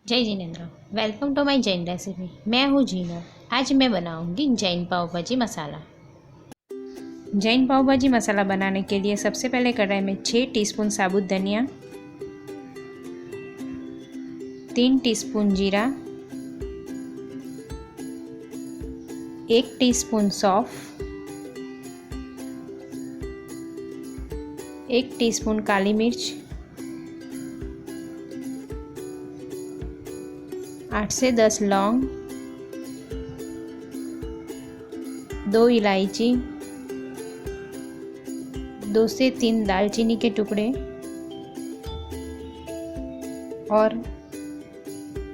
जय Jinendra. Welcome to my Jain recipe. मैं हूँ जीना। आज मैं बनाऊंगी जैन पाव भाजी मसाला। जैन पाव भाजी मसाला बनाने के लिए सबसे पहले कढ़ाई में 6 टीस्पून साबुत धनिया, 3 टीस्पून जीरा, 1 टीस्पून सौंफ, 1 टीस्पून काली मिर्च, 8 से 10 लौंग, 2 इलायची, 2 से 3 दालचीनी के टुकड़े और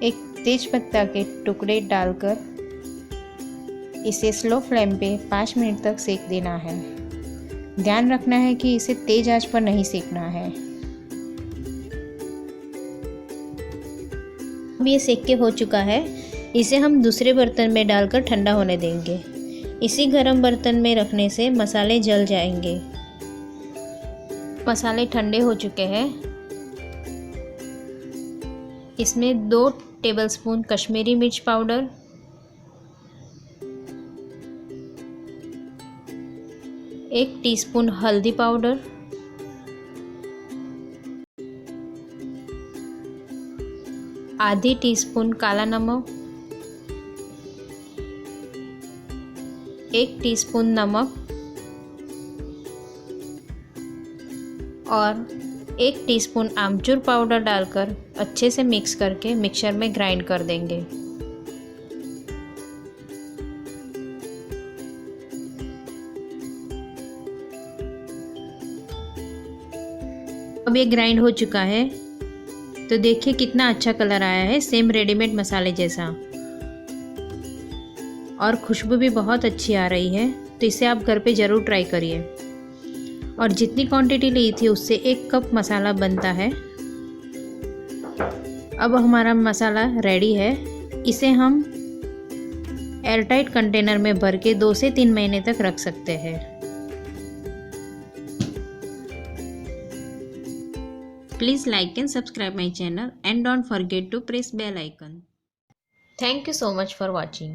1 तेजपत्ता के टुकड़े डालकर इसे स्लो फ्लेम पे 5 मिनट तक सेक देना है। ध्यान रखना है कि इसे तेज आंच पर नहीं सेकना है। अब ये सेक के हो चुका है। इसे हम दूसरे बर्तन में डालकर ठंडा होने देंगे। इसी गर्म बर्तन में रखने से मसाले जल जाएंगे। मसाले ठंडे हो चुके हैं। इसमें 2 टेबलस्पून कश्मीरी मिर्च पाउडर, 1 टीस्पून हल्दी पाउडर, आधी टीस्पून काला नमक, 1 टीस्पून नमक और 1 टीस्पून आमचूर पाउडर डालकर अच्छे से मिक्स करके मिक्सर में ग्राइंड कर देंगे। अब ये ग्राइंड हो चुका है तो देखिए कितना अच्छा कलर आया है, सेम रेडीमेड मसाले जैसा, और खुशबू भी बहुत अच्छी आ रही है। तो इसे आप घर पे ज़रूर ट्राई करिए। और जितनी क्वांटिटी ली थी उससे 1 कप मसाला बनता है। अब हमारा मसाला रेडी है। इसे हम एयरटाइट कंटेनर में भर के 2 से 3 महीने तक रख सकते हैं। Please like and subscribe my channel and don't forget to press bell icon. Thank you so much for watching.